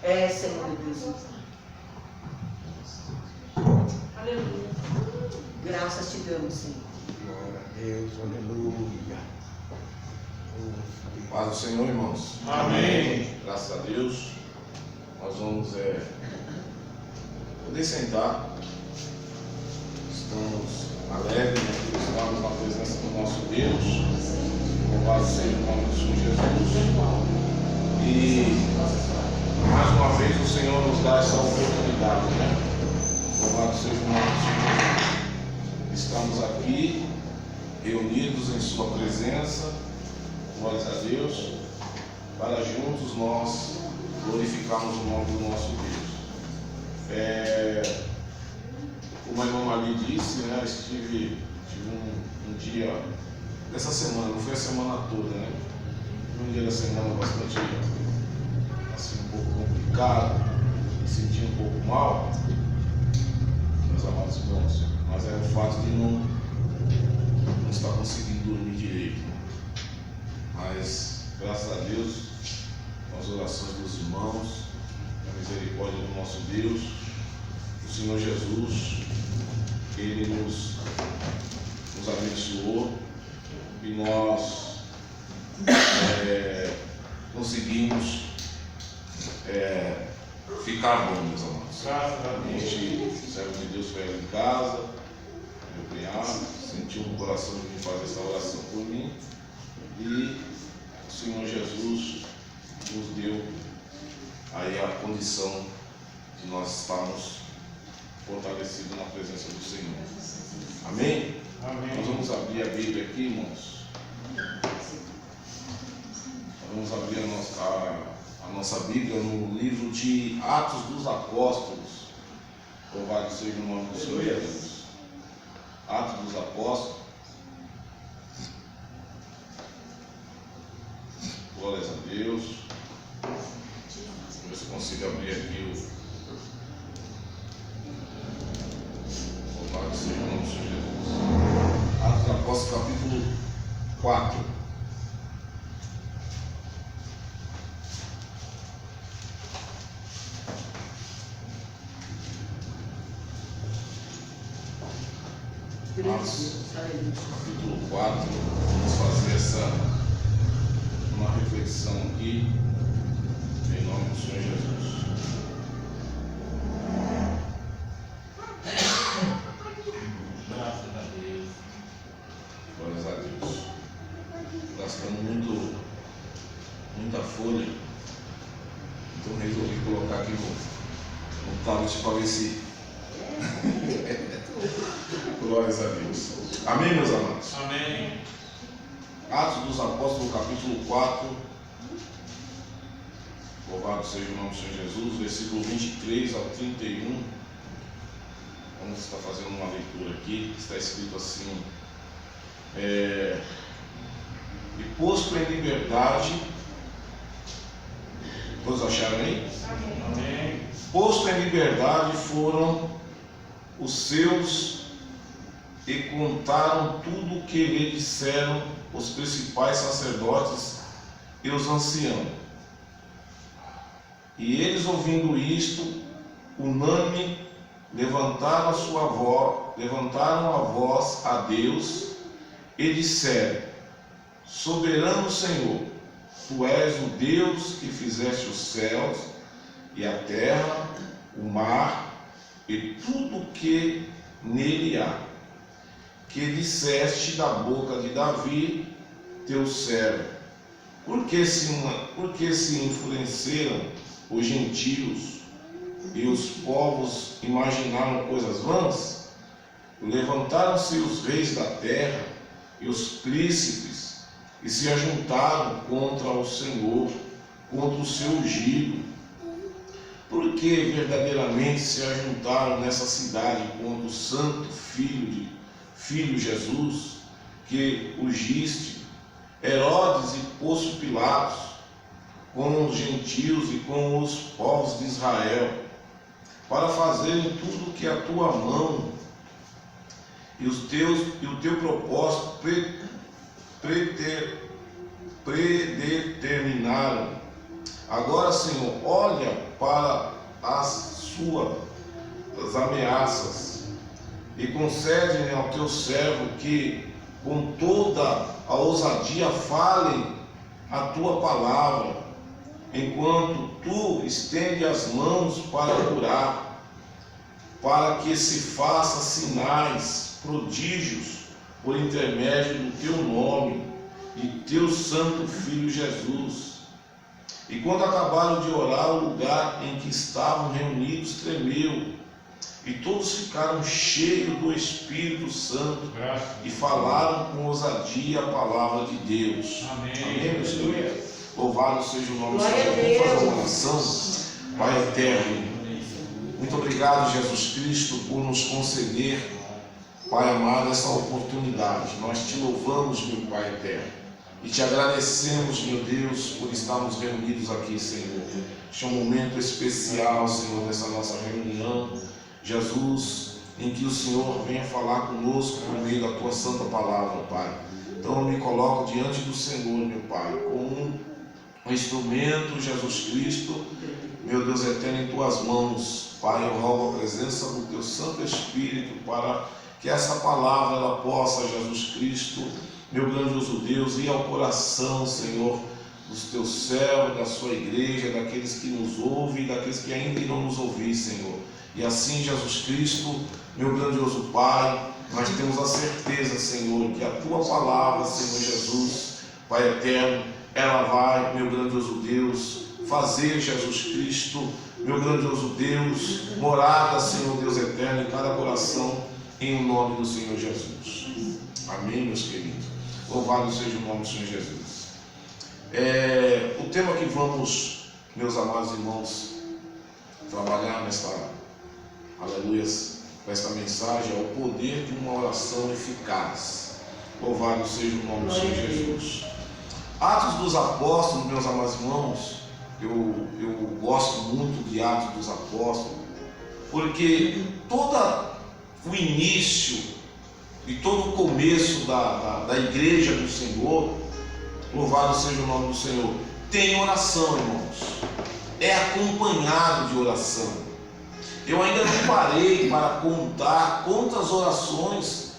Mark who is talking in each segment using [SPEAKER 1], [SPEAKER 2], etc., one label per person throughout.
[SPEAKER 1] É, Senhor Deus.
[SPEAKER 2] Aleluia.
[SPEAKER 1] Graças te damos, Senhor.
[SPEAKER 3] Glória a Deus, aleluia.
[SPEAKER 4] Paz do Senhor, irmãos.
[SPEAKER 3] Amém.
[SPEAKER 4] Graças a Deus. Nós vamos poder sentar. Estamos alegres, né? Estamos na presença do nosso Deus. Louvado seja o nome do Senhor Jesus. E mais uma vez o Senhor nos dá essa oportunidade, né? Louvado seja o nome do Senhor Jesus. Estamos aqui reunidos em Sua presença, glórias a Deus, para juntos nós glorificarmos o nome do nosso Deus. Como a irmã Mali disse, né? Tive um dia dessa semana, não foi a semana toda, né? Um dia da semana bastante assim, um pouco complicado, me senti um pouco mal, meus amados irmãos, mas é o fato de não estar conseguindo dormir direito. Mas graças a Deus, com as orações dos irmãos, a misericórdia do nosso Deus, o Senhor Jesus, Ele nos abençoou e nós conseguimos ficar bom, meus amados. A gente, servo de Deus, foi ali em casa, meu cunhado, sentiu no coração de me fazer essa oração por mim e o Senhor Jesus nos deu aí a condição de nós estarmos fortalecidos na presença do Senhor. Amém?
[SPEAKER 3] Amém.
[SPEAKER 4] Nós vamos abrir a Bíblia aqui, irmãos. Nós vamos abrir a nossa Bíblia no livro de Atos dos Apóstolos. Louvado seja o nome do Senhor Jesus. Atos dos Apóstolos. Glórias a Deus. Ver se eu consigo abrir aqui o louvado seja o nome do Senhor Jesus. Atos dos Apóstolos, capítulo 4. Atos, capítulo 4, vamos fazer uma reflexão aqui, em nome do Senhor Jesus.
[SPEAKER 3] Graças a Deus.
[SPEAKER 4] Glórias a Deus. Gastando muita folha, então resolvi colocar aqui no tablet para ver se. Glórias a Deus. Amém, meus amados?
[SPEAKER 3] Amém.
[SPEAKER 4] Atos dos Apóstolos, capítulo 4. Louvado seja o nome do Senhor Jesus, versículo 23 ao 31. Vamos estar fazendo uma leitura aqui. Está escrito assim: E posto em liberdade. Todos acharam aí?
[SPEAKER 3] Amém.
[SPEAKER 4] Posto em liberdade foram os seus e contaram tudo o que lhe disseram os principais sacerdotes e os anciãos. E eles, ouvindo isto, unânime, levantaram a voz a Deus e disseram: Soberano Senhor, Tu és o Deus que fizeste os céus e a terra, o mar e tudo o que nele há, que disseste da boca de Davi, teu servo. Por que se enfureceram os gentios e os povos imaginaram coisas vãs? Levantaram-se os reis da terra e os príncipes e se ajuntaram contra o Senhor, contra o seu ungido. Porque verdadeiramente se ajuntaram nessa cidade contra o santo Filho Jesus, que ungiste, Herodes e Pôncio Pilatos, com os gentios e com os povos de Israel, para fazerem tudo o que a tua mão e o teu propósito predeterminaram Agora, Senhor, olha para as suas ameaças e concede ao teu servo que com toda a ousadia fale a tua palavra, enquanto tu estende as mãos para curar, para que se faça sinais, prodígios, por intermédio do teu nome e teu santo Filho Jesus. E quando acabaram de orar, o lugar em que estavam reunidos tremeu, e todos ficaram cheios do Espírito Santo e falaram com ousadia a palavra de Deus.
[SPEAKER 3] Amém.
[SPEAKER 4] Amém, meus queridos? Louvado seja o nome do
[SPEAKER 1] Glória
[SPEAKER 4] Senhor.
[SPEAKER 1] a
[SPEAKER 4] Vamos fazer
[SPEAKER 1] Deus.
[SPEAKER 4] uma oração. Pai eterno, muito obrigado, Jesus Cristo, por nos conceder, Pai amado, essa oportunidade. Nós te louvamos, meu Pai eterno, e te agradecemos, meu Deus, por estarmos reunidos aqui, Senhor. Este é um momento especial, Senhor, dessa nossa reunião, Jesus, em que o Senhor venha falar conosco por meio da tua santa palavra, Pai. Então eu me coloco diante do Senhor, meu Pai, como um instrumento, Jesus Cristo, meu Deus eterno, em tuas mãos. Pai, eu rogo a presença do teu Santo Espírito para que essa palavra ela possa, Jesus Cristo, meu grandioso Deus, ir ao coração, Senhor, dos teus servos, da sua igreja, daqueles que nos ouvem e daqueles que ainda irão nos ouvir, Senhor. E assim, Jesus Cristo, meu grandioso Pai, nós temos a certeza, Senhor, que a tua palavra, Senhor Jesus, Pai eterno, ela vai, meu grandioso Deus, fazer, Jesus Cristo, meu grandioso Deus, morada, Senhor Deus eterno, em cada coração, em o nome do Senhor Jesus. Amém, meus queridos. Louvado seja o nome do Senhor Jesus. O tema que vamos, meus amados irmãos, trabalhar nesta, aleluia, nesta mensagem é o poder de uma oração eficaz. Louvado seja o nome do Senhor Jesus. Atos dos Apóstolos, meus amados irmãos, eu gosto muito de Atos dos Apóstolos, porque todo o início e todo o começo da igreja do Senhor, louvado seja o nome do Senhor, tem oração, irmãos, é acompanhado de oração. Eu ainda não parei para contar quantas orações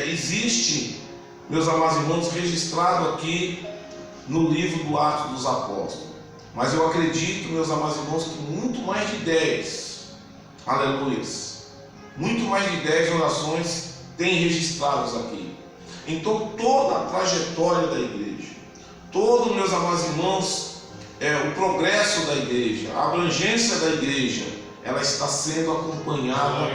[SPEAKER 4] existe, meus amados irmãos, registrado aqui no livro do Atos dos Apóstolos. Mas eu acredito, meus amados irmãos, que muito mais de 10, aleluias, muito mais de 10 orações tem registradas aqui. Então toda a trajetória da igreja, todo, meus amados irmãos, o progresso da igreja, a abrangência da igreja, ela está sendo acompanhada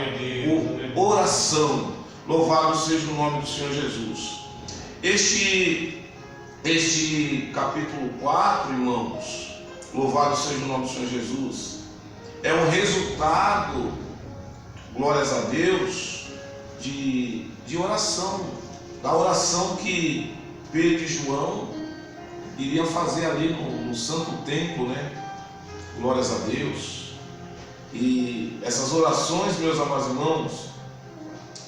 [SPEAKER 4] por oração. Louvado seja o nome do Senhor Jesus. Este capítulo 4, irmãos, louvado seja o nome do Senhor Jesus, é um resultado, glórias a Deus, de oração, da oração que Pedro e João iriam fazer ali no Santo Templo, né? Glórias a Deus. E essas orações, meus amados irmãos,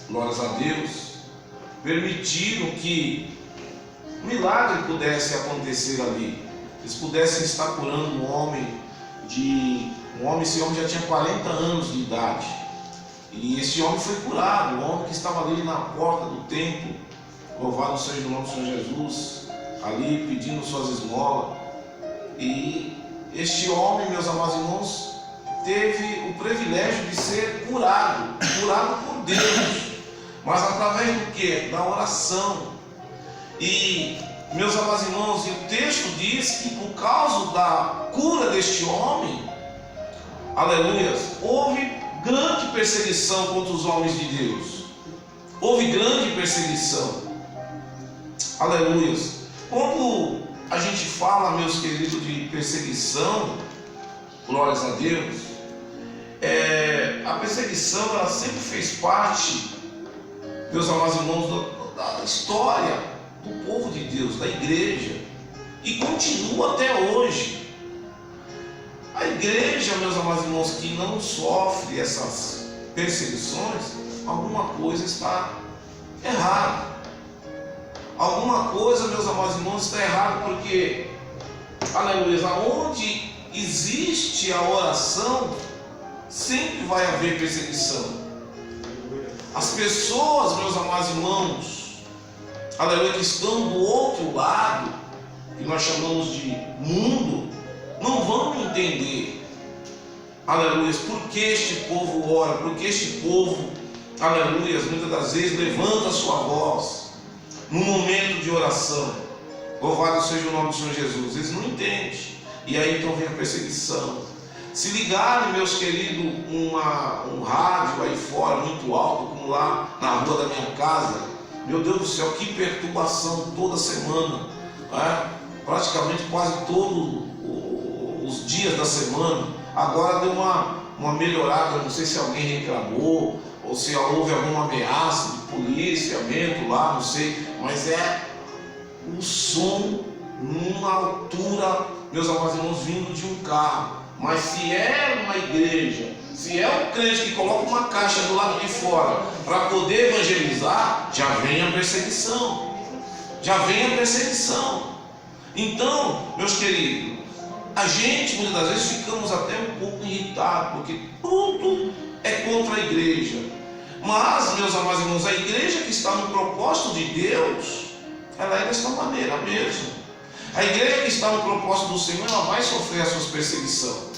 [SPEAKER 4] glórias a Deus, permitiram que um milagre pudesse acontecer ali. Eles pudessem estar curando esse homem já tinha 40 anos de idade. E esse homem foi curado, o homem que estava ali na porta do templo, louvado seja o nome do Senhor Jesus, ali pedindo suas esmolas. E este homem, meus amados irmãos, teve o privilégio de ser curado por Deus, mas através do que? Da oração. E, meus amados irmãos, o texto diz que por causa da cura deste homem, aleluia, houve grande perseguição contra os homens de Deus. Houve grande perseguição. Aleluia. Quando a gente fala, meus queridos, de perseguição, glórias a Deus, a perseguição ela sempre fez parte, meus amados irmãos, da história do povo de Deus, da igreja, e continua até hoje. A igreja, meus amados irmãos, que não sofre essas perseguições, alguma coisa está errada. Alguma coisa, meus amados irmãos, está errada, porque aleluia, aonde existe a oração, sempre vai haver perseguição. As pessoas, meus amados irmãos, aleluia, que estão do outro lado, que nós chamamos de mundo, não vão entender, aleluia, por que este povo ora, por que este povo, aleluia, muitas das vezes levanta a sua voz no momento de oração. Louvado seja o nome do Senhor Jesus. Eles não entendem. E aí então vem a perseguição. Se ligarem, meus queridos, um rádio aí fora muito alto, como lá na rua da minha casa, meu Deus do céu, que perturbação toda semana, né? Praticamente quase todos os dias da semana. Agora deu uma melhorada, não sei se alguém reclamou ou se houve alguma ameaça de policiamento lá, não sei, mas é o som numa altura, meus amados irmãos, vindo de um carro. Mas se é uma igreja, se é um crente que coloca uma caixa do lado de fora para poder evangelizar, já vem a perseguição. Já vem a perseguição. Então, meus queridos, a gente muitas das vezes ficamos até um pouco irritados, porque tudo é contra a igreja. Mas, meus amados irmãos, a igreja que está no propósito de Deus, ela é desta maneira mesmo. A igreja que está no propósito do Senhor, ela vai sofrer as suas perseguições.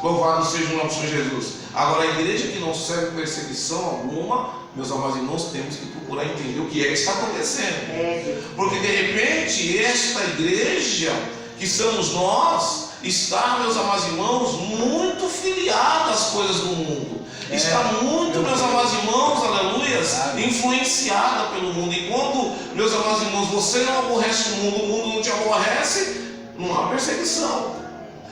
[SPEAKER 4] Louvado seja o nome do Senhor Jesus. Agora, a igreja que não sofre perseguição alguma, meus amados irmãos, temos que procurar entender o que é que está acontecendo. Porque de repente, esta igreja, que somos nós, está, meus amados irmãos, muito filiada às coisas do mundo. Está muito, meus amados irmãos, aleluias, influenciada pelo mundo. E quando, meus amados irmãos, você não aborrece o mundo não te aborrece, não há perseguição.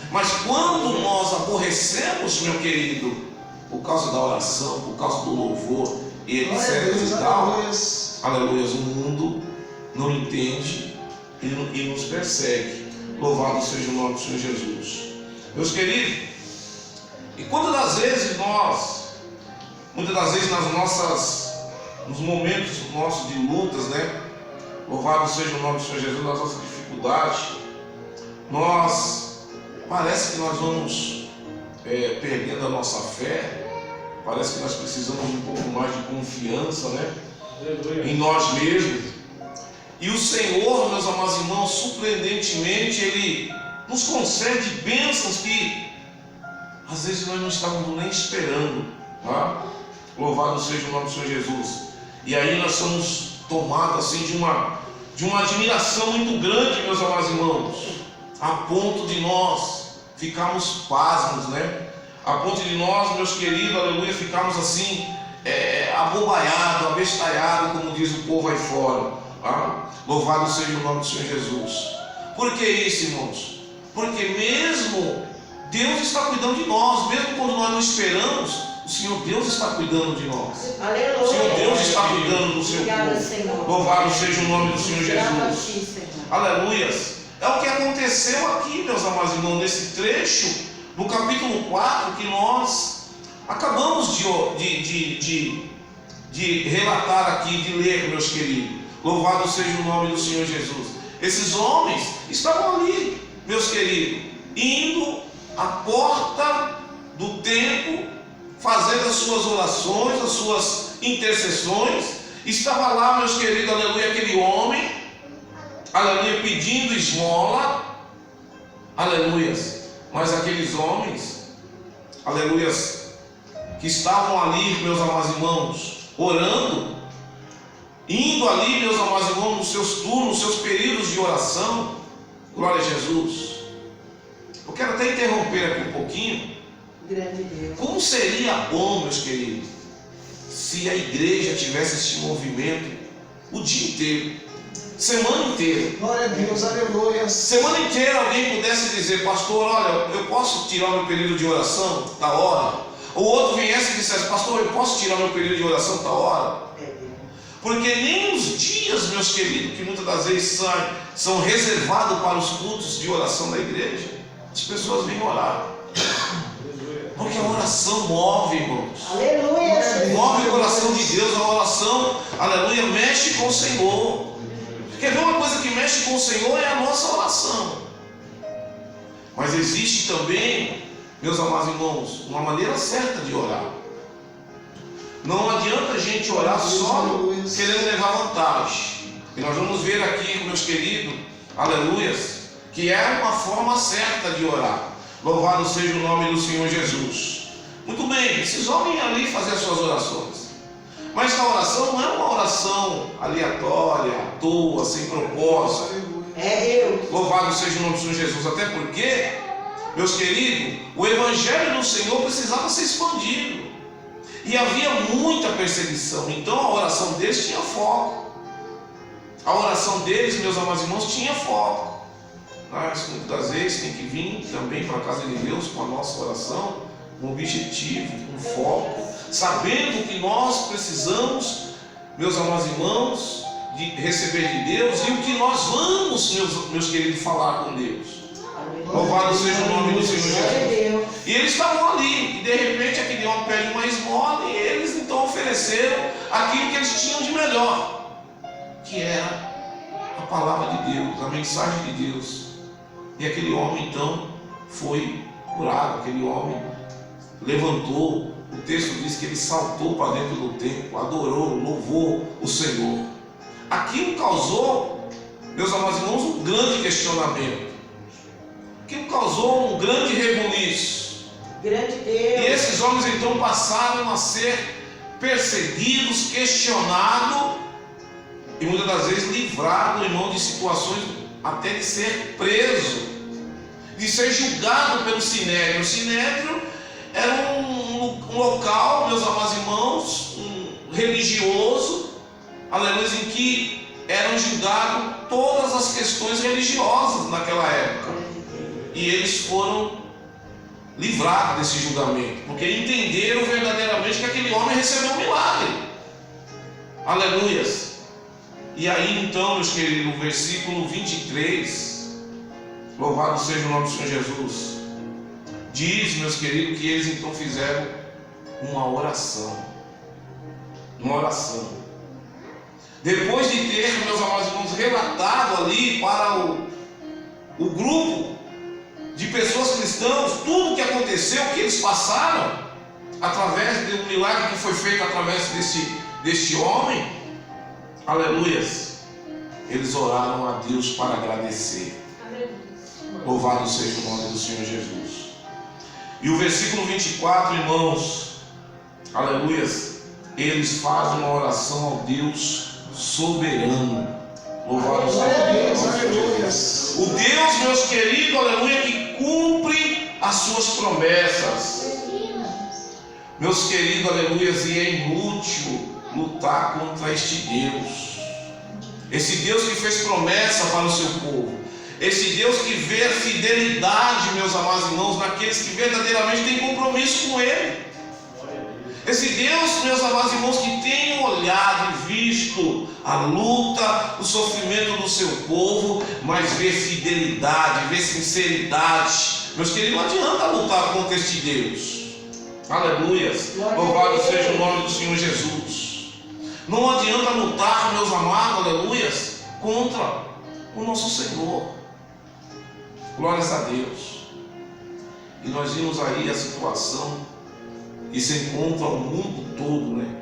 [SPEAKER 4] Mas quando nós aborrecemos, meu querido, por causa da oração, por causa do louvor e etc e tal, aleluias, o mundo não entende e nos persegue. Louvado seja o nome do Senhor Jesus. Meus queridos, e quantas das vezes nós, muitas das vezes nos momentos nossos de lutas, né? Louvado seja o nome do Senhor Jesus, nas nossas dificuldades, parece que nós vamos perdendo a nossa fé, parece que nós precisamos de um pouco mais de confiança, né? Em nós mesmos. E o Senhor, meus amados irmãos, surpreendentemente, Ele nos concede bênçãos que às vezes nós não estávamos nem esperando, tá? Louvado seja o nome do Senhor Jesus. E aí nós somos tomados assim de uma admiração muito grande, meus amados irmãos, a ponto de nós ficarmos pasmos, né? A ponto de nós, meus queridos, aleluia, ficarmos assim, abobaiados, abestalhados, como diz o povo aí fora. Tá? Louvado seja o nome do Senhor Jesus. Por que isso, irmãos? Porque mesmo Deus está cuidando de nós, mesmo quando nós não esperamos, o Senhor Deus está cuidando de nós.
[SPEAKER 1] Aleluia.
[SPEAKER 4] O Senhor Deus está cuidando do seu povo.
[SPEAKER 1] Senhor.
[SPEAKER 4] Louvado seja o nome do Senhor
[SPEAKER 1] Obrigado,
[SPEAKER 4] Jesus.
[SPEAKER 1] Senhor.
[SPEAKER 4] Aleluias. É o que aconteceu aqui, meus amados irmãos, nesse trecho, no capítulo 4, que nós acabamos de relatar aqui, de ler, meus queridos. Louvado seja o nome do Senhor Jesus. Esses homens estavam ali, meus queridos, indo à porta do templo, fazendo as suas orações, as suas intercessões. Estava lá, meus queridos, aleluia, aquele homem, aleluia, pedindo esmola, aleluias. Mas aqueles homens, aleluias, que estavam ali, meus amados irmãos, orando, indo ali, meus amados irmãos, nos seus turnos, nos seus períodos de oração, glória a Jesus. Eu quero até interromper aqui um pouquinho.
[SPEAKER 1] Grande Deus.
[SPEAKER 4] Como seria bom, meus queridos, se a igreja tivesse este movimento o dia inteiro, semana inteira.
[SPEAKER 5] Glória a Deus, aleluia.
[SPEAKER 4] Semana inteira alguém pudesse dizer: pastor, olha, eu posso tirar meu período de oração da hora? Ou outro viesse e dissesse: pastor, eu posso tirar meu período de oração da hora? Porque nem os dias, meus queridos, que muitas das vezes são reservados para os cultos de oração da igreja, as pessoas vêm orar. Porque a oração move, irmãos.
[SPEAKER 1] Aleluia.
[SPEAKER 4] Move o coração de Deus. A oração, aleluia, mexe com o Senhor. Quer ver uma coisa que mexe com o Senhor? É a nossa oração. Mas existe também, meus amados irmãos, uma maneira certa de orar. Não adianta a gente orar só querendo levar vantagem. E nós vamos ver aqui, meus queridos, aleluias, que é uma forma certa de orar. Louvado seja o nome do Senhor Jesus. Muito bem, esses homens ali fazer as suas orações. Mas essa oração não é uma oração aleatória, à toa, sem propósito.
[SPEAKER 1] É Deus.
[SPEAKER 4] Louvado seja o nome do Senhor Jesus. Até porque, meus queridos, o Evangelho do Senhor precisava ser expandido. E havia muita perseguição. Então a oração deles tinha foco. A oração deles, meus amados irmãos, tinha foco. Mas muitas das vezes tem que vir também para a casa de Deus com a nossa oração, com objetivo, com foco, sabendo que nós precisamos, meus amados irmãos, de receber de Deus e o que nós vamos, meus queridos, falar com Deus. Louvado seja o nome do Senhor Jesus. E eles estavam ali, e de repente aquele homem pede uma esmola, e eles então ofereceram aquilo que eles tinham de melhor, que era a palavra de Deus, a mensagem de Deus. E aquele homem então foi curado, aquele homem levantou, o texto diz que ele saltou para dentro do templo, adorou, louvou o Senhor. Aquilo causou, meus amados irmãos, um grande questionamento. Aquilo causou um grande rebuliço.
[SPEAKER 1] Grande Deus.
[SPEAKER 4] E esses homens então passaram a ser perseguidos, questionados e muitas das vezes livrados, irmão, de situações até de ser preso, de ser julgado pelo Sinédrio. O Sinédrio era um local, meus amados irmãos, religioso, aleluia, em que eram julgadas todas as questões religiosas naquela época. E eles foram livrados desse julgamento, porque entenderam verdadeiramente que aquele homem recebeu um milagre. Aleluias. E aí então, meus queridos, no versículo 23, louvado seja o nome do Senhor Jesus, diz, meus queridos, que eles então fizeram uma oração. Uma oração. Depois de ter, meus amados irmãos, relatado ali para o grupo de pessoas cristãs tudo o que aconteceu, o que eles passaram, através do milagre que foi feito através deste homem, aleluias, eles oraram a Deus para agradecer. Louvado seja o nome do Senhor Jesus. E o versículo 24, irmãos, aleluias, eles fazem uma oração ao Deus soberano. Louvado seja Deus, Jesus. O Deus, meus queridos, aleluia, que cumpre as suas promessas. Meus queridos, aleluia, e é inútil lutar contra este Deus. Esse Deus que fez promessa para o seu povo. Esse Deus que vê a fidelidade, meus amados irmãos, naqueles que verdadeiramente têm compromisso com Ele. Esse Deus, meus amados irmãos, que tem olhado e visto a luta, o sofrimento do seu povo, mas vê fidelidade, vê sinceridade. Meus queridos, não adianta lutar contra este Deus. Aleluias. Louvado seja o nome do Senhor Jesus. Não adianta lutar, meus amados, aleluias, contra o nosso Senhor. Glórias a Deus. E nós vimos aí a situação que se encontra o mundo todo, né?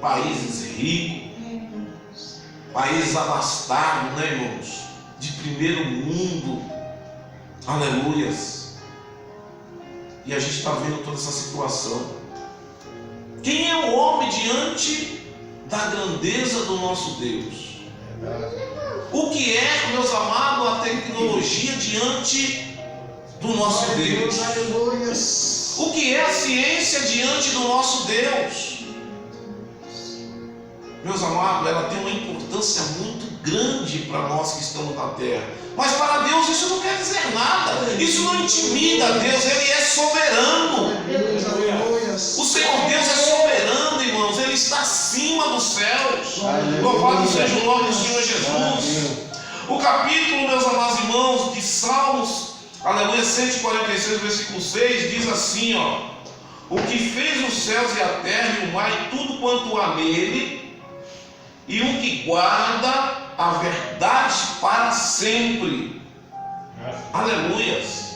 [SPEAKER 4] Países ricos, países abastados, né, irmãos? De primeiro mundo, aleluias. E a gente está vendo toda essa situação. Quem é o homem diante da grandeza do nosso Deus? O que é, meus amados, a tecnologia diante do nosso Deus? O que é a ciência diante do nosso Deus? Meus amados, ela tem uma importância muito grande para nós que estamos na terra. Mas para Deus isso não quer dizer nada. Isso não intimida a Deus. Ele é soberano. O Senhor Deus é soberano, irmãos. Ele está acima dos céus. Louvado seja o nome do Senhor Jesus. O capítulo, meus amados irmãos, de Salmos, aleluia, 146, versículo 6, diz assim, ó: o que fez os céus e a terra e o mar e tudo quanto há nele, e o que guarda a verdade para sempre. Aleluias.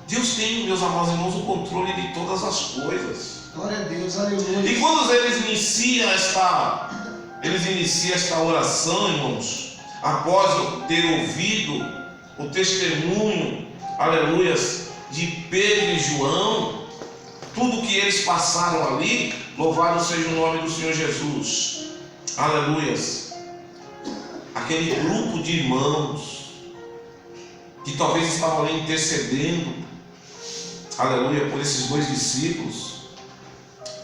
[SPEAKER 4] Deus tem, meus amados irmãos, o controle de todas as coisas.
[SPEAKER 5] Glória a Deus, aleluia.
[SPEAKER 4] E quando eles iniciam esta oração, irmãos, após ter ouvido o testemunho, aleluias, de Pedro e João, tudo que eles passaram ali, louvado seja o nome do Senhor Jesus, aleluias. Aquele grupo de irmãos que talvez estavam ali intercedendo, aleluia, por esses dois discípulos,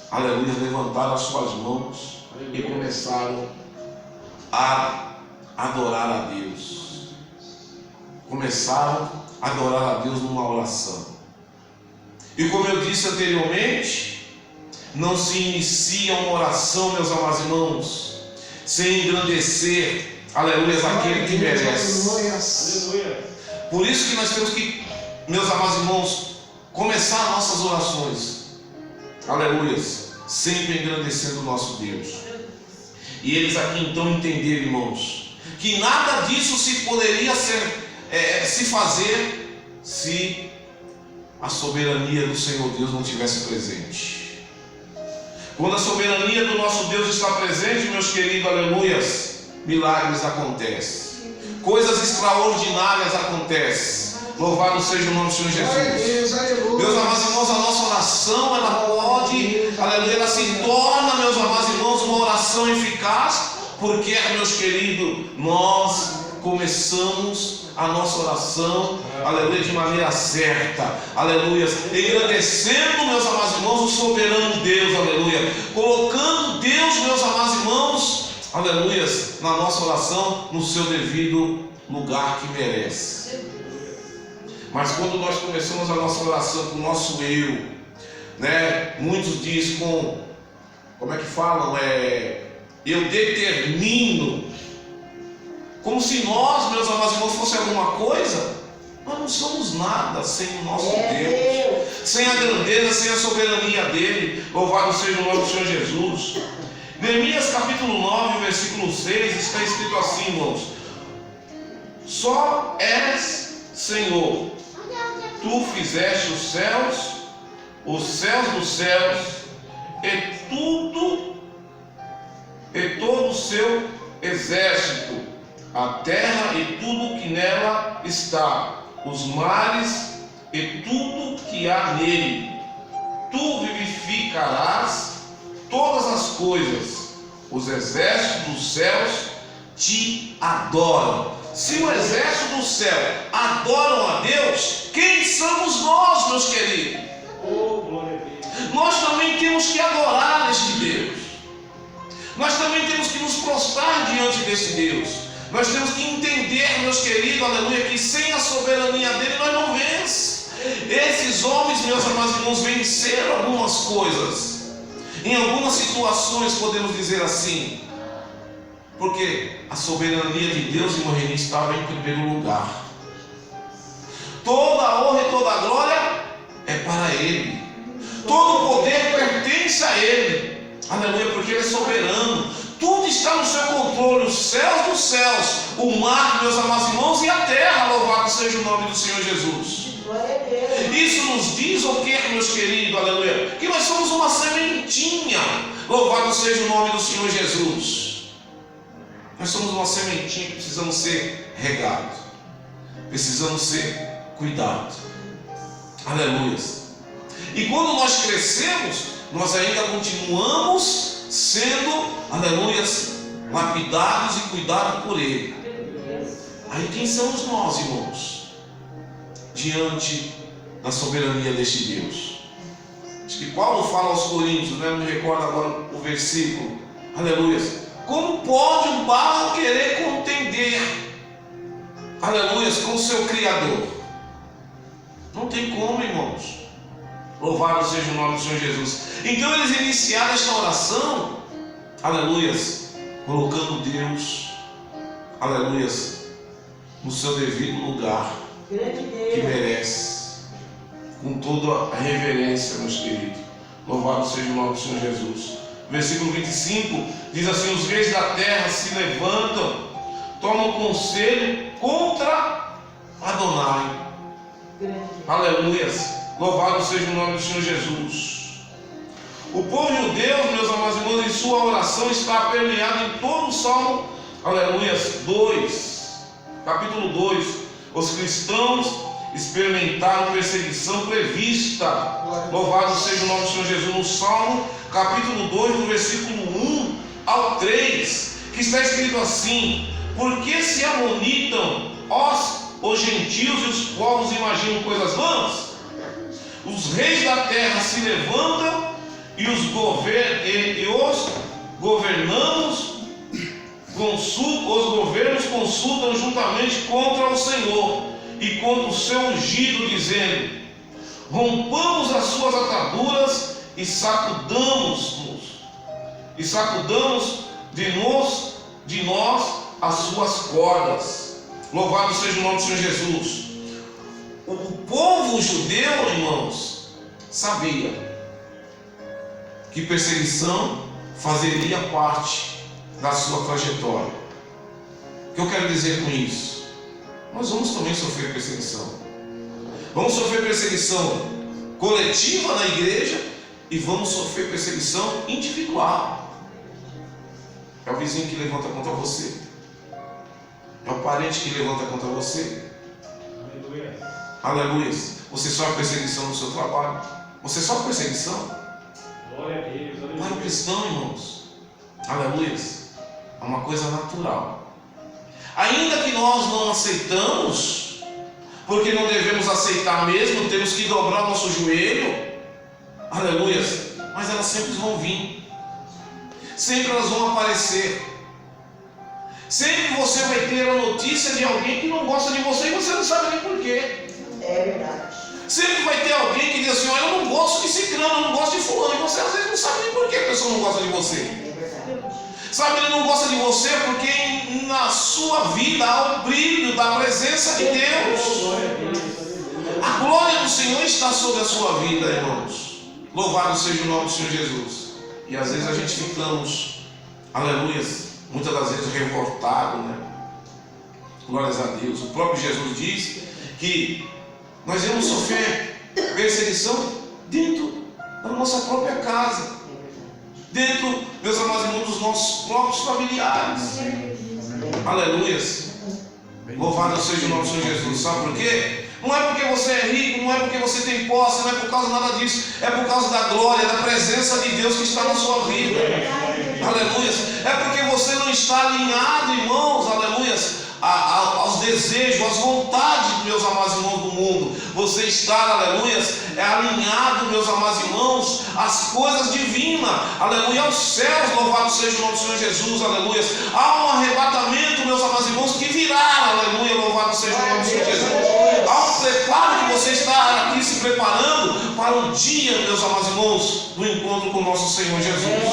[SPEAKER 4] aleluia, levantaram as suas mãos e começaram a adorar a Deus. Começaram a adorar a Deus numa oração. E como eu disse anteriormente, não se inicia uma oração, meus amados irmãos, sem engrandecer, aleluia, aquele que merece.
[SPEAKER 3] Aleluia.
[SPEAKER 4] Por isso que nós temos que, meus amados irmãos, começar nossas orações, aleluias, sempre engrandecendo o nosso Deus. E eles aqui então entenderam, irmãos, que nada disso se poderia se fazer se a soberania do Senhor Deus não estivesse presente. Quando a soberania do nosso Deus está presente, meus queridos, aleluias, milagres acontecem, coisas extraordinárias acontecem. Louvado seja o nome do Senhor Jesus. Meus amados irmãos, a nossa oração, ela pode, aleluia, ela se torna, meus amados irmãos, uma oração eficaz, porque, meus queridos, nós começamos a nossa oração, aleluia, de maneira certa, aleluia, engrandecendo, meus amados irmãos, o soberano Deus, aleluia, colocando Deus, meus amados irmãos, aleluia, na nossa oração, no seu devido lugar que merece. Mas quando nós começamos a nossa oração com o nosso eu, né? Muitos dizem como é que falam? Eu determino, como se nós, meus amados irmãos, fosse alguma coisa. Nós não somos nada sem o nosso Deus, sem a grandeza, sem a soberania dele. Louvado seja o nome do Senhor Jesus. Neemias capítulo 9, versículo 6, está escrito assim, irmãos: só és Senhor, tu fizeste os céus dos céus, e todo o seu exército, a terra e tudo que nela está, os mares e tudo que há nele. Tu vivificarás todas as coisas, os exércitos dos céus te adoram. Se o exército do céu adoram a Deus, quem somos nós, meus queridos?
[SPEAKER 3] Oh, glória a Deus.
[SPEAKER 4] Nós também temos que adorar este Deus. Nós também temos que nos prostrar diante desse Deus. Nós temos que entender, meus queridos, aleluia, que sem a soberania dele nós não vencemos. Esses homens, meus amados irmãos, venceram algumas coisas. Em algumas situações podemos dizer assim, porque a soberania de Deus, irmão Reni, estava em primeiro lugar. Toda a honra e toda a glória é para Ele. Todo o poder pertence a Ele. Aleluia, porque Ele é soberano. Tudo está no seu controle, os céus dos céus, o mar, meus amados irmãos, e a terra. Louvado seja o nome do Senhor Jesus. Isso nos diz o que, meus queridos, aleluia? Que nós somos uma sementinha. Louvado seja o nome do Senhor Jesus. Nós somos uma sementinha que precisamos ser regados, precisamos ser cuidados. Aleluia. E quando nós crescemos, nós ainda continuamos sendo, aleluia, lapidados e cuidados por Ele. Aí quem somos nós, irmãos, diante da soberania deste Deus? Acho que Paulo fala aos Coríntios, né? Não me recordo agora o versículo. Aleluia. Como pode um barro querer contender, aleluia, com o seu Criador? Não tem como, irmãos. Louvado seja o nome do Senhor Jesus. Então eles iniciaram esta oração, aleluia, colocando Deus, aleluia, no seu devido lugar que merece, com toda a reverência, meus queridos. Louvado seja o nome do Senhor Jesus. Versículo 25 diz assim: os reis da terra se levantam, tomam conselho contra Adonai.
[SPEAKER 1] Grande.
[SPEAKER 4] Aleluias. Louvado seja o nome do Senhor Jesus. O povo judeu, meus amados irmãos, em sua oração está permeado em todo o Salmo, aleluias, 2, capítulo 2. Os cristãos experimentaram perseguição prevista. Louvado seja o nome do Senhor Jesus. No Salmo, capítulo 2, do versículo 1 ao 3, que está escrito assim: por que se amonitam os gentios e os povos imaginam coisas vãs? Os reis da terra se levantam e os governos consultam juntamente contra o Senhor e contra o seu ungido, dizendo: rompamos as suas ataduras e sacudamos de nós as suas cordas. Louvado seja o nome do Senhor Jesus. O povo judeu, irmãos, sabia que perseguição fazeria parte da sua trajetória. O que eu quero dizer com isso? Nós vamos também sofrer perseguição. Vamos sofrer perseguição coletiva na igreja e vamos sofrer perseguição individual. É o vizinho que levanta contra você. É o parente que levanta contra você.
[SPEAKER 3] Aleluia.
[SPEAKER 4] Aleluia. Você sofre perseguição no seu trabalho. Você sofre perseguição.
[SPEAKER 3] Glória a Deus.
[SPEAKER 4] Para o
[SPEAKER 3] Aleluia.
[SPEAKER 4] cristão, irmãos, aleluia, é uma coisa natural. Ainda que nós não aceitamos, porque não devemos aceitar mesmo, temos que dobrar o nosso joelho, aleluia, mas elas sempre vão vir, sempre elas vão aparecer. Sempre você vai ter a notícia de alguém que não gosta de você e você não sabe nem porquê.
[SPEAKER 1] É verdade.
[SPEAKER 4] Sempre vai ter alguém que diz assim: olha, eu não gosto de ciclano, eu não gosto de fulano, e você às vezes não sabe nem por que a pessoa não gosta de você.
[SPEAKER 1] É verdade.
[SPEAKER 4] Sabe, ele não gosta de você porque na sua vida há o brilho da presença de Deus.
[SPEAKER 3] Glória a Deus. Aleluia.
[SPEAKER 4] A glória do Senhor está sobre a sua vida, irmãos. Louvado seja o nome do Senhor Jesus. E às vezes a gente ficamos, aleluia, muitas das vezes revoltado, né? Glórias a Deus. O próprio Jesus diz que nós vamos sofrer perseguição dentro da nossa própria casa, dentro, meus amados irmãos, dos nossos próprios familiares. Aleluias. Louvado seja o nome do Senhor Jesus. Sabe por quê? Não é porque você é rico, não é porque você tem posse, não é por causa nada disso. É por causa da glória, da presença de Deus que está na sua vida. Aleluias. É porque você não está alinhado, irmãos, aleluias, aos desejos, às vontades, meus amados irmãos, do mundo. Você está, aleluias, alinhado, meus amados irmãos, às coisas divinas, aleluia, aos céus. Louvado seja o nome do Senhor Jesus, aleluias. Há um arrebatamento, meus amados irmãos, que virá, aleluia, louvado seja o nome do Senhor Jesus. Há um preparo que você está aqui se preparando para o dia, meus amados irmãos, do encontro com o nosso Senhor Jesus.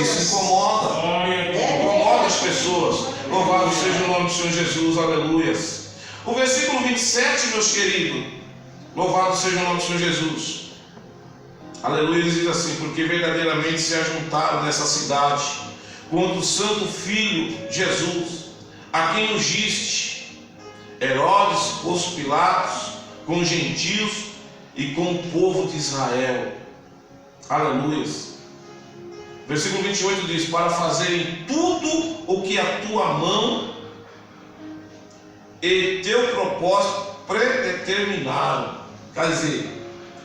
[SPEAKER 4] Isso incomoda.
[SPEAKER 3] Glória a Deus.
[SPEAKER 4] Incomoda as pessoas. Louvado seja o nome do Senhor Jesus, aleluias. O versículo 27, meus queridos, louvado seja o nome do Senhor Jesus, aleluia, ele diz assim: porque verdadeiramente se ajuntaram nessa cidade contra o santo Filho Jesus, a quem ungiste, Herodes, Pôncio Pilatos, com os gentios e com o povo de Israel. Aleluia. Versículo 28 diz: para fazerem tudo o que a tua mão e teu propósito predeterminaram. Quer dizer,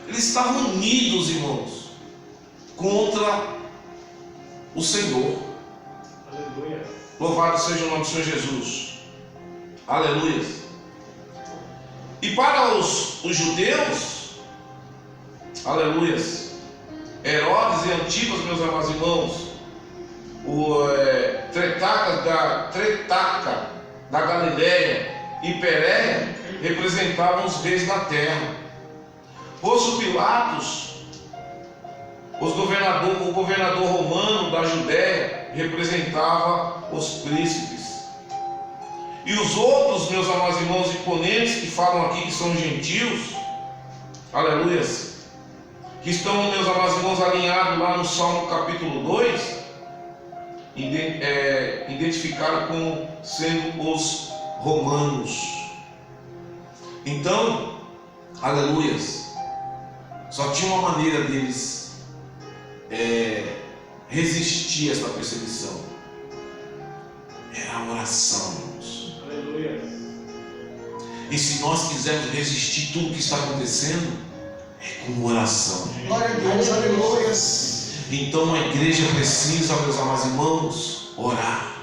[SPEAKER 4] eles estavam unidos, irmãos, contra o Senhor.
[SPEAKER 3] Aleluia.
[SPEAKER 4] Louvado seja o nome do Senhor Jesus. Aleluia. E para os judeus, aleluia, Herodes e Antipas, meus amados irmãos, o Tretaca da Galileia e Pérea representavam os reis da terra. Pôncio Pilatos, o governador romano da Judéia, representava os príncipes. E os outros, meus amados irmãos imponentes, que falam aqui que são gentios, aleluias, que estão, meus amados irmãos, alinhados lá no Salmo capítulo 2, identificados como sendo os romanos. Então, Aleluias. Só tinha uma maneira deles resistir a esta perseguição. Era a oração, irmãos.
[SPEAKER 3] Aleluia.
[SPEAKER 4] E se nós quisermos resistir tudo que está acontecendo, é com oração.
[SPEAKER 5] Glória a Deus, aleluias.
[SPEAKER 4] Então a igreja precisa, meus amados irmãos, orar.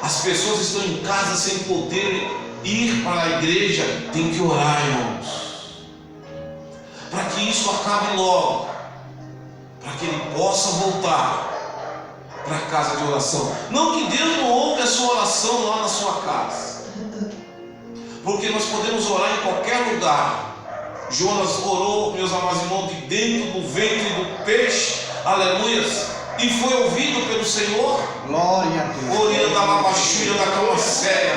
[SPEAKER 4] As pessoas estão em casa sem poder ir para a igreja, tem que orar, irmãos, para que isso acabe logo, para que ele possa voltar para a casa de oração. Não que Deus não ouve a sua oração lá na sua casa, porque nós podemos orar em qualquer lugar. Jonas orou, meus amados irmãos, de dentro do ventre do peixe, aleluias, e foi ouvido pelo Senhor.
[SPEAKER 5] Glória a Deus.
[SPEAKER 4] Orianda labaxuia da cama séria,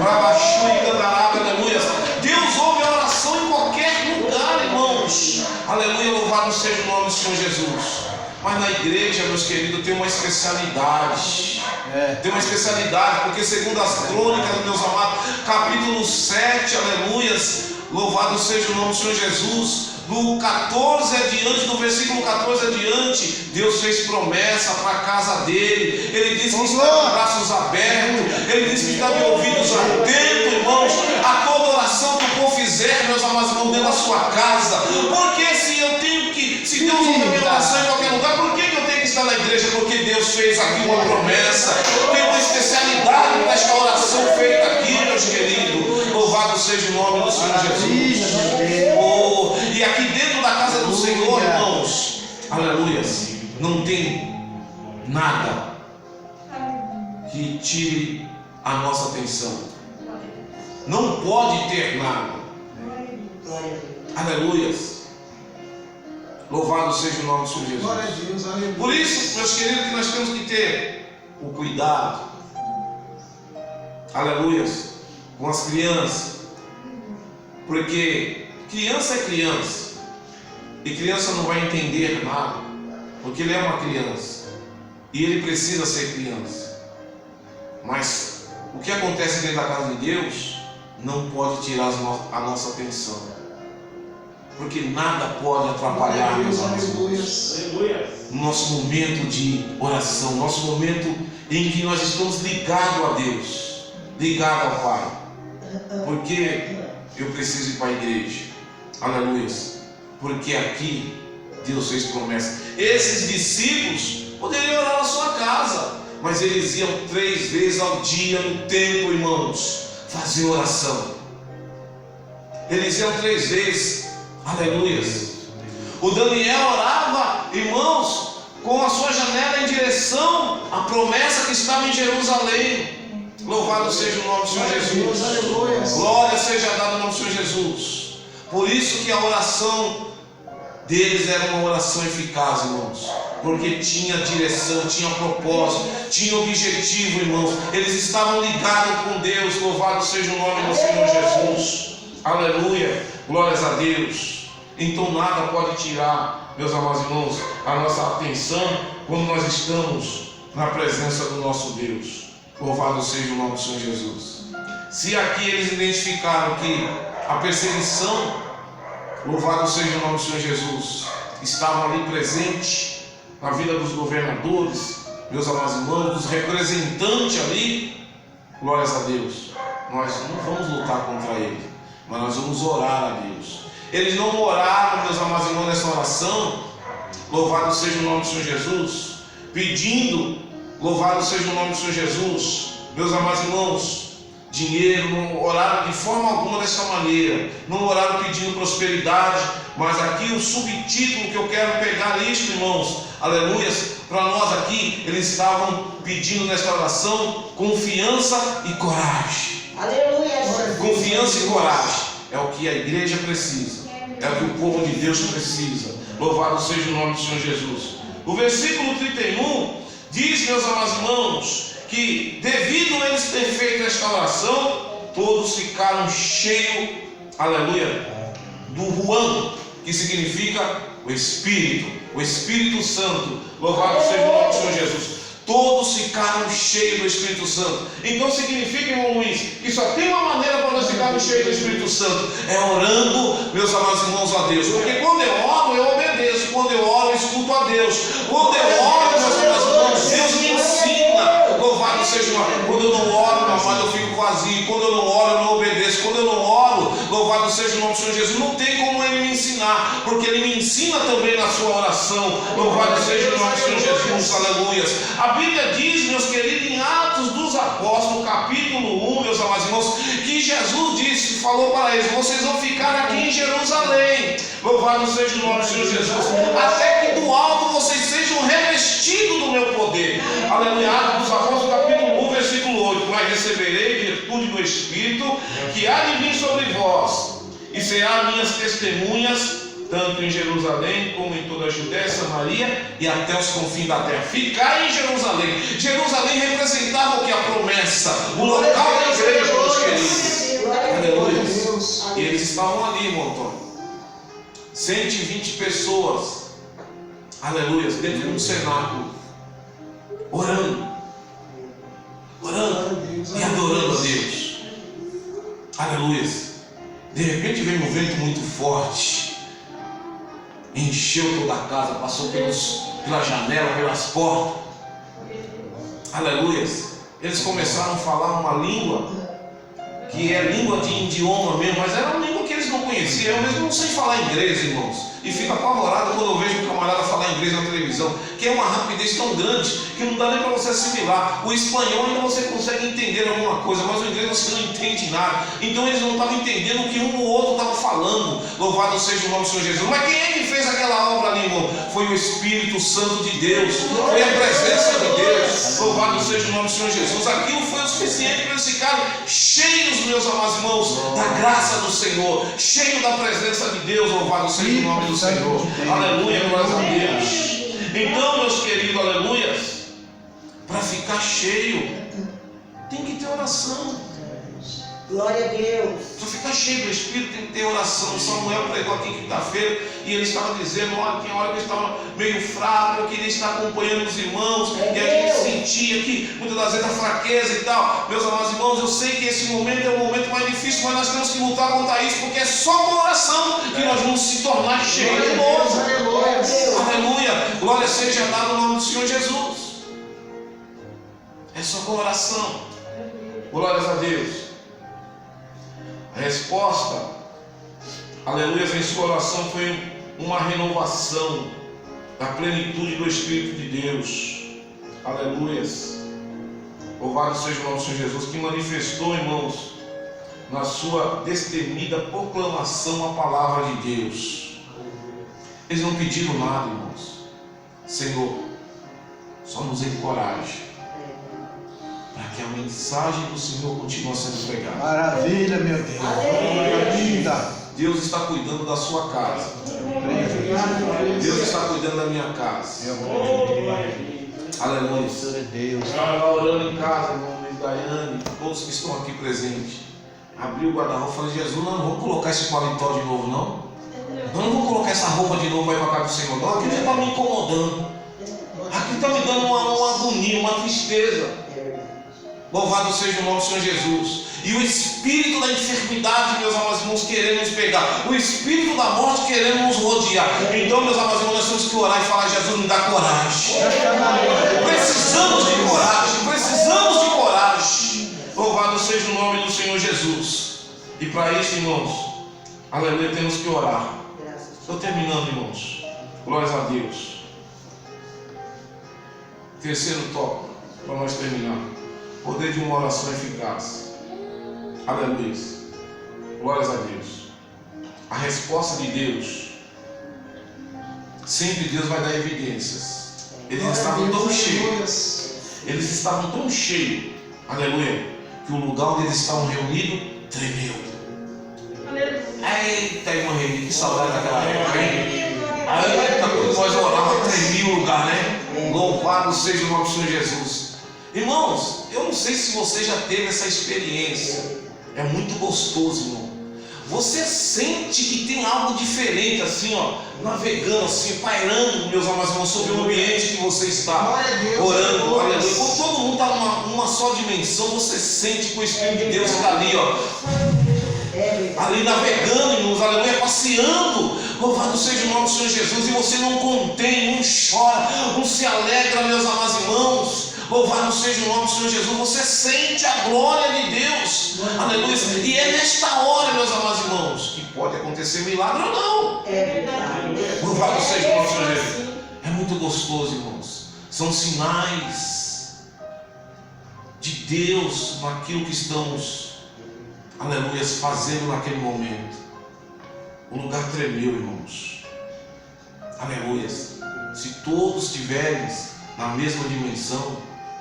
[SPEAKER 4] rabaxuia candaraba, aleluias. Deus ouve a oração em qualquer lugar, irmãos. Aleluia, louvado seja o nome do Senhor Jesus. Mas na igreja, meus queridos, tem uma especialidade. Tem uma especialidade, porque segundo as crônicas, meus amados, capítulo 7, aleluias, louvado seja o nome do Senhor Jesus. Do 14 adiante, do versículo 14 adiante, Deus fez promessa para a casa dele. Ele disse que está de braços abertos. Ele disse que está de ouvidos atentos, irmãos, a toda oração que o povo fizer, meus amados irmãos, dentro da sua casa. Porque se Deus ouve a minha oração em qualquer lugar, por que eu tenho que estar na igreja? Porque Deus fez aqui uma promessa. Tem uma especialidade nesta oração feita aqui, meus queridos. Louvado seja o nome do Senhor Jesus. E aqui dentro da casa do Senhor, irmãos, aleluias, não tem nada que tire a nossa atenção. Não pode ter nada. Aleluias. Louvado seja o nome do Senhor Jesus.
[SPEAKER 5] Glória a Deus, aleluia.
[SPEAKER 4] Por isso, meus queridos, que nós temos que ter o cuidado, aleluias, com as crianças. Porque criança é criança, e criança não vai entender nada, porque ele é uma criança, e ele precisa ser criança. Mas o que acontece dentro da casa de Deus não pode tirar a nossa atenção, porque nada pode atrapalhar, meus amigos,
[SPEAKER 3] Aleluia.
[SPEAKER 4] nosso momento de oração, nosso momento em que nós estamos ligados a Deus, ligados ao Pai. Porque eu preciso ir para a igreja, aleluia, porque aqui Deus fez promessa. Esses discípulos poderiam orar na sua casa, mas eles iam 3 vezes ao dia no templo, irmãos, fazer oração. Eles iam 3 vezes, aleluia. O Daniel orava, irmãos, com a sua janela em direção à promessa que estava em Jerusalém. Louvado seja o nome do Senhor Jesus. Glória seja dada ao nome do Senhor Jesus. Por isso que a oração deles era uma oração eficaz, irmãos, porque tinha direção, tinha propósito, tinha objetivo, irmãos. Eles estavam ligados com Deus. Louvado seja o nome do Senhor Jesus. Aleluia, glórias a Deus. Então nada pode tirar, meus amados irmãos, a nossa atenção quando nós estamos na presença do nosso Deus. Louvado seja o nome do Senhor Jesus. Se aqui eles identificaram que a perseguição, louvado seja o nome do Senhor Jesus, estava ali presente na vida dos governadores, meus amados irmãos, dos representantes ali, glórias a Deus. Nós não vamos lutar contra ele, mas nós vamos orar a Deus. Eles não oraram, meus amados irmãos, nessa oração, louvado seja o nome do Senhor Jesus, pedindo, louvado seja o nome do Senhor Jesus, meus amados irmãos, dinheiro. Não oraram de forma alguma dessa maneira, não oraram pedindo prosperidade. Mas aqui o subtítulo que eu quero pegar isto, irmãos, aleluias, para nós aqui, eles estavam pedindo nesta oração confiança e coragem.
[SPEAKER 1] Aleluia.
[SPEAKER 4] Confiança e coragem é o que a igreja precisa, é o que o povo de Deus precisa. Louvado seja o nome do Senhor Jesus. O versículo 31 diz, meus amados irmãos, que devido a eles ter feito esta oração, todos ficaram cheios, aleluia, do Ruam, que significa o Espírito Santo. Louvado seja o nome do Senhor Jesus. Todos ficaram cheios do Espírito Santo. Então significa, irmão Luiz, que só tem uma maneira para nós ficarmos cheios do Espírito Santo: é orando, meus amados irmãos, a Deus. Porque quando eu oro, eu obedeço. Quando eu oro, eu escuto a Deus. Quando eu oro, meus amados irmãos, Deus me ensina. Louvado seja o nome. Quando eu não oro, meu amado, eu fico vazio. Quando eu não oro, eu não obedeço. Quando eu não oro, louvado seja o nome do Senhor Jesus, não tem como Ele me ensinar, porque Ele me ensina também na sua oração. Louvado seja o nome do Senhor Jesus, aleluia. A Bíblia diz, meus queridos, em Atos dos Apóstolos, capítulo 1, meus amados irmãos, que Jesus disse, falou para eles: vocês vão ficar aqui em Jerusalém. Louvado seja o nome do Senhor Jesus, até que do alto vocês sejam revestidos do meu poder. Aleluia. Atos dos Apóstolos, capítulo 1, versículo 8: mas receberei virtude do Espírito que há de vir sobre vós, e será minhas testemunhas, tanto em Jerusalém como em toda a Judéia, Samaria e até os confins da terra. Ficar em Jerusalém. Jerusalém representava o que? A promessa, o local da igreja, meus queridos. Aleluia. E eles estavam ali, irmão Antônio. 120 pessoas, aleluia, dentro de um cenáculo, orando e adorando a Deus. Aleluia. De repente veio um vento muito forte, encheu toda a casa, passou pela janela, pelas portas. Aleluia. Eles começaram a falar uma língua que é língua de idioma mesmo, mas era uma língua que eles não conheciam. Eu mesmo não sei falar inglês, irmãos, e fico apavorado quando eu vejo um camarada falar inglês na televisão, que é uma rapidez tão grande que não dá nem para você assimilar. O espanhol ainda você consegue entender alguma coisa, mas o inglês você não entende nada. Então eles não estavam entendendo o que um ou outro estava falando. Louvado seja o nome do Senhor Jesus. Mas quem é que fez aquela obra ali, irmão? Foi o Espírito Santo de Deus, foi a presença de Deus. Louvado seja o nome do Senhor Jesus. Aquilo foi o suficiente para eles ficarem cheios, meus amados irmãos, da graça do Senhor, cheio da presença de Deus. Louvado seja o nome do Senhor. Aleluia, glória a Deus. Então, meus queridos, aleluia, para ficar cheio tem que ter oração.
[SPEAKER 1] Glória a Deus.
[SPEAKER 4] Para ficar cheio do Espírito tem que ter oração. Samuel pregou aqui quinta-feira e ele estava dizendo: olha, tinha hora que eu estava meio fraco, eu queria estar acompanhando os irmãos, e a gente sentia que muitas das vezes a fraqueza e tal. Meus amados irmãos, eu sei que esse momento é o momento mais difícil, mas nós temos que lutar contra isso, porque é só com oração que nós vamos se tornar cheios de novo. Aleluia. Glória seja dada no nome do Senhor Jesus. É só com oração. Glórias a Deus. A resposta, aleluia, em sua oração foi uma renovação da plenitude do Espírito de Deus. Aleluia. Louvado seja o nome do Senhor Jesus, que manifestou, irmãos, na sua destemida proclamação a palavra de Deus. Eles não pediram nada, irmãos. Senhor, só nos dê coragem para que a mensagem do Senhor continue sendo pregada.
[SPEAKER 5] Maravilha, meu Deus. Linda.
[SPEAKER 4] Deus está cuidando da sua casa. Deus está cuidando da minha casa. Aleluia.
[SPEAKER 5] Deus.
[SPEAKER 4] Estava orando em casa, irmão Luiz, Daiane, todos que estão aqui presentes. Abriu o guarda-roupa e falei: Jesus, não vamos colocar esse paletó de novo, não. Não vamos colocar essa roupa de novo aí para casa do Senhor, não. Aquilo está me incomodando. Aquilo está me dando uma agonia, uma tristeza. Louvado seja o nome do Senhor Jesus. E o espírito da enfermidade, meus amados irmãos, querendo nos pegar. O espírito da morte querendo nos rodear. Então, meus amados irmãos, nós temos que orar e falar: Jesus, me dá coragem. Precisamos de coragem. Precisamos de coragem. Louvado seja o nome do Senhor Jesus. E para isso, irmãos, aleluia, temos que orar. Estou terminando, irmãos. Glórias a Deus. Terceiro tópico, para nós terminar: poder de uma oração eficaz. Aleluia. Glórias a Deus. A resposta de Deus, sempre Deus vai dar evidências. Eles estavam tão cheios. Eles estavam tão cheios. Aleluia. Que o lugar onde eles estavam reunidos tremeu. Eita, irmão Reni, que saudade daquela época, hein? Eita, quando nós orávamos, tremia o lugar, né? Louvado seja o nome do Senhor Jesus. Irmãos, eu não sei se você já teve essa experiência. É muito gostoso, irmão. você sente que tem algo diferente, assim, ó, navegando, assim, pairando, meus amados irmãos, sobre o ambiente que você está
[SPEAKER 1] Glória a Deus.
[SPEAKER 4] orando, aleluia. Quando todo mundo está numa só dimensão, você sente que o Espírito de Deus está ali, ó, ali navegando, irmãos, aleluia, passeando. Louvado seja o nome do Senhor Jesus. E você não contém, não chora, não se alegra, meus amados irmãos. Louvado seja o nome do Senhor Jesus. Você sente a glória de Deus, aleluia. E é nesta hora, meus amados irmãos, que pode acontecer milagre ou não.
[SPEAKER 1] É verdade.
[SPEAKER 4] Louvado seja o nome do Senhor Jesus. É muito gostoso, irmãos. São sinais de Deus naquilo que estamos, aleluia, fazendo naquele momento. O lugar tremeu, irmãos. Aleluia. Se todos estiverem na mesma dimensão,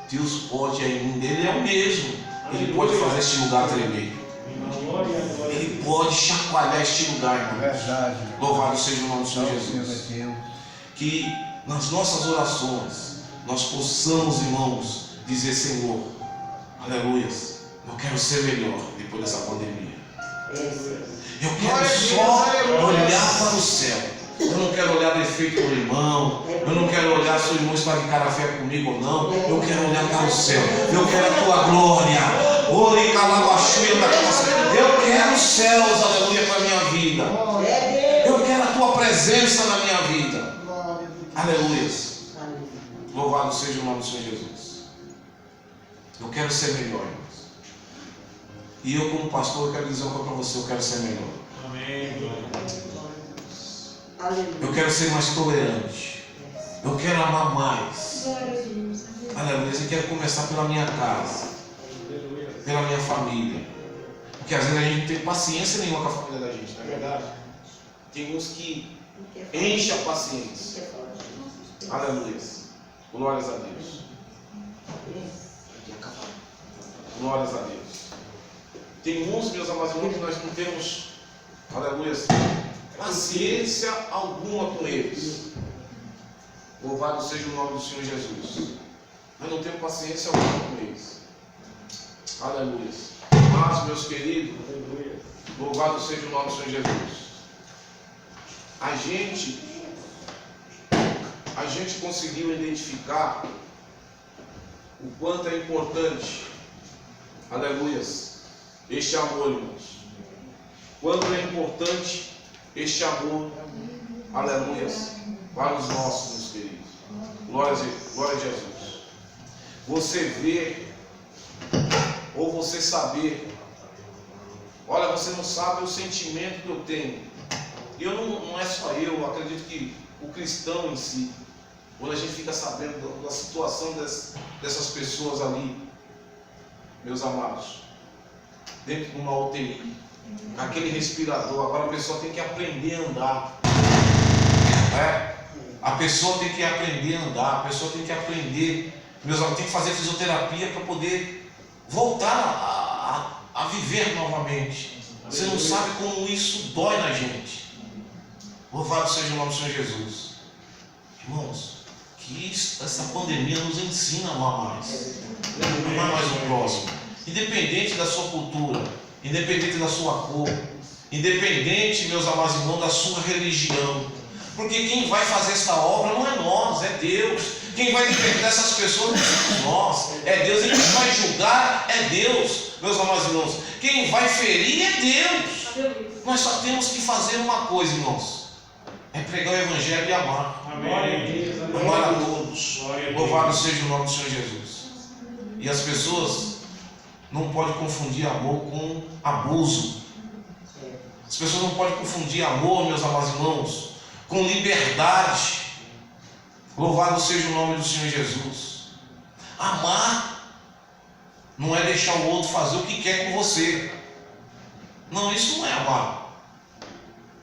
[SPEAKER 4] Deus pode ainda, Ele é o mesmo. Ele pode fazer este lugar tremer. Ele pode chacoalhar este lugar, irmãos.
[SPEAKER 5] Verdade.
[SPEAKER 4] Louvado seja o nome do Senhor
[SPEAKER 5] Deus
[SPEAKER 4] Jesus.
[SPEAKER 5] é Deus.
[SPEAKER 4] Que nas nossas orações nós possamos, irmãos, dizer: Senhor, aleluia, eu quero ser melhor depois dessa pandemia. Eu quero só olhar para o céu. Eu não quero olhar defeito do irmão. Eu não quero olhar se o irmão está de cara feia comigo ou não. Eu quero olhar para o céu. Eu quero a tua glória. Eu quero os céus, aleluia, para a minha vida. Eu quero a tua presença na minha vida. Aleluia. Louvado seja o nome do Senhor Jesus. Eu quero ser melhor, irmãos. E eu, como pastor, eu quero dizer uma coisa para você: eu quero ser melhor.
[SPEAKER 3] Amém.
[SPEAKER 4] Eu quero ser mais tolerante. Eu quero amar mais. Aleluia. Eu quero começar pela minha casa, pela minha família. Porque às vezes a gente não tem paciência nenhuma com a família da gente, não é verdade? Tem uns que enchem a paciência. Aleluia. Glórias a Deus. Glórias a Deus. Tem uns, meus amados irmãos, que nós não temos, aleluia, paciência alguma com eles. Louvado seja o nome do Senhor Jesus. Nós não temos paciência alguma com eles. Aleluia. Mas, meus queridos, louvado seja o nome do Senhor Jesus. A gente conseguiu identificar o quanto é importante, aleluia, este amor, irmãos. Quanto é importante este amor, aleluia, para os nossos, meus queridos. Glória a Jesus. Você vê, ou você saber, olha, você não sabe o sentimento que eu tenho. E eu não é só eu acredito que o cristão em si, quando a gente fica sabendo da situação dessas pessoas ali, meus amados, dentro de uma UTI, aquele respirador, agora a pessoa tem que aprender a andar. A pessoa tem que aprender a andar, a pessoa tem que aprender, meus amigos, tem que fazer fisioterapia para poder voltar a viver novamente. Você não sabe como isso dói na gente. Louvado seja o nome do Senhor Jesus. Irmãos, que essa pandemia nos ensina a amar mais. Amar mais o próximo. Independente da sua cultura, independente da sua cor, independente, meus amados irmãos, da sua religião. Porque quem vai fazer esta obra não é nós, é Deus. Quem vai libertar essas pessoas não somos nós, é Deus. E quem vai julgar é Deus, meus amados irmãos. Quem vai ferir é Deus. Nós só temos que fazer uma coisa, irmãos: é pregar o Evangelho e amar.
[SPEAKER 3] Amém.
[SPEAKER 4] Amar a todos. Louvado seja o nome do Senhor Jesus. E as pessoas não podem confundir amor com abuso. As pessoas não podem confundir amor, meus amados irmãos, com liberdade. Louvado seja o nome do Senhor Jesus. Amar não é deixar o outro fazer o que quer com você. Não, isso não é amar.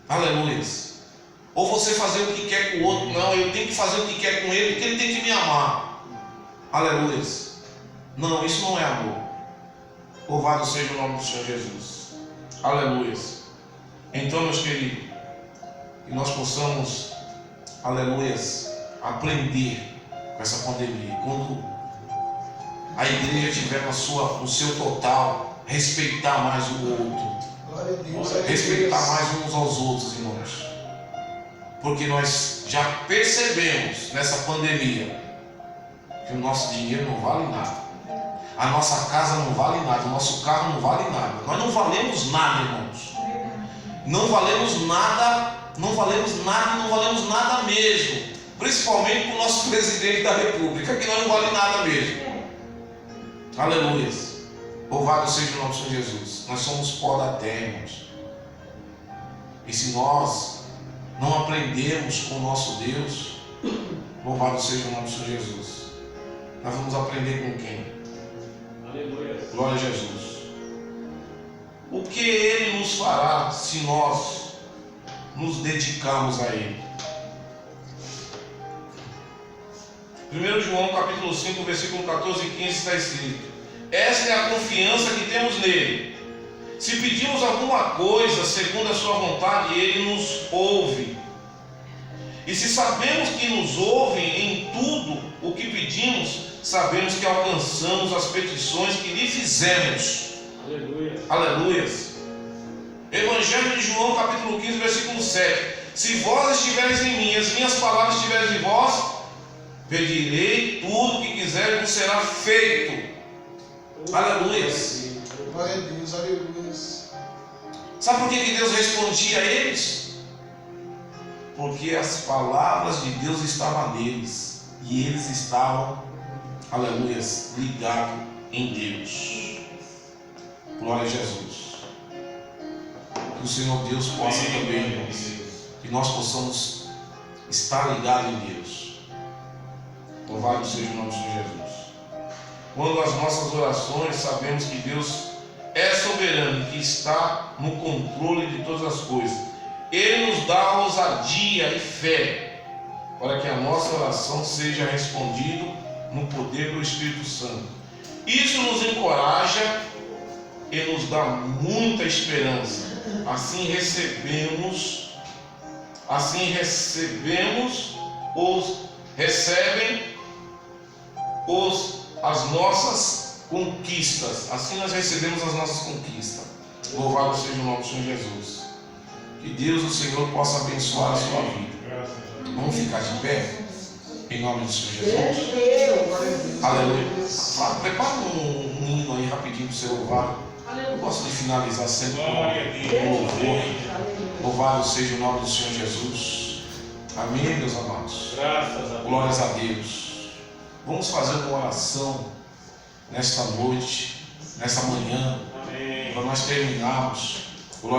[SPEAKER 4] Aleluia. Ou você fazer o que quer com o outro. Não, eu tenho que fazer o que quer com ele, porque ele tem que me amar. Aleluia. Não, isso não é amor. Louvado seja o nome do Senhor Jesus. Aleluia. Então, meus queridos, que nós possamos, aleluia, aprender com essa pandemia. Quando a igreja tiver no seu total, respeitar mais o outro. Respeitar mais uns aos outros, irmãos. Porque nós já percebemos nessa pandemia que o nosso dinheiro não vale nada. A nossa casa não vale nada, o nosso carro não vale nada. Nós não valemos nada, irmãos. Não valemos nada, não valemos nada, não valemos nada mesmo. Principalmente com o nosso presidente da República, que nós não vale nada mesmo. Aleluia. Louvado seja o nome do Senhor Jesus. Nós somos pó da terra, irmãos. E se nós não aprendemos com o nosso Deus, louvado seja o nome do Senhor Jesus, nós vamos aprender com quem?
[SPEAKER 3] Aleluia.
[SPEAKER 4] Glória a Jesus. O que Ele nos fará se nós nos dedicarmos a Ele? 1 João capítulo 5, versículo 14 e 15 está escrito: esta é a confiança que temos nele. Se pedimos alguma coisa segundo a sua vontade, Ele nos ouve. E se sabemos que nos ouve em tudo o que pedimos, sabemos que alcançamos as petições que lhe fizemos.
[SPEAKER 3] Aleluia.
[SPEAKER 4] Aleluia. Evangelho de João capítulo 15, versículo 7. Se vós estiveres em mim, as minhas palavras estiverem em vós, pedirei tudo o que quiser e vos será feito. Aleluia.
[SPEAKER 5] Glória a Deus, aleluia.
[SPEAKER 4] Sabe por que Deus respondia a eles? Porque as palavras de Deus estavam neles e eles estavam, aleluia, ligados em Deus. Glória a Jesus. Que o Senhor Deus possa também, irmãos, que nós possamos estar ligados em Deus. Louvado seja o nome do Senhor Jesus. Quando as nossas orações, sabemos que Deus é soberano e que está no controle de todas as coisas. Ele nos dá ousadia e fé para que a nossa oração seja respondida no poder do Espírito Santo. Isso nos encoraja e nos dá muita esperança. Assim recebem as nossas conquistas. Assim nós recebemos as nossas conquistas. Louvado seja o nome do Senhor Jesus. Que Deus, o Senhor, possa abençoar a sua vida. Vamos ficar de pé em nome do Senhor Jesus.
[SPEAKER 1] Deus.
[SPEAKER 4] Aleluia. Prepara um hino aí rapidinho para você louvar. Eu gosto de finalizar sempre com louvor. Louvado seja o nome do Senhor Jesus. Amém, meus amados.
[SPEAKER 3] Graças a Deus.
[SPEAKER 4] Glórias a Deus. Vamos fazer uma oração nesta noite, nessa manhã,
[SPEAKER 3] Amém.
[SPEAKER 4] para nós terminarmos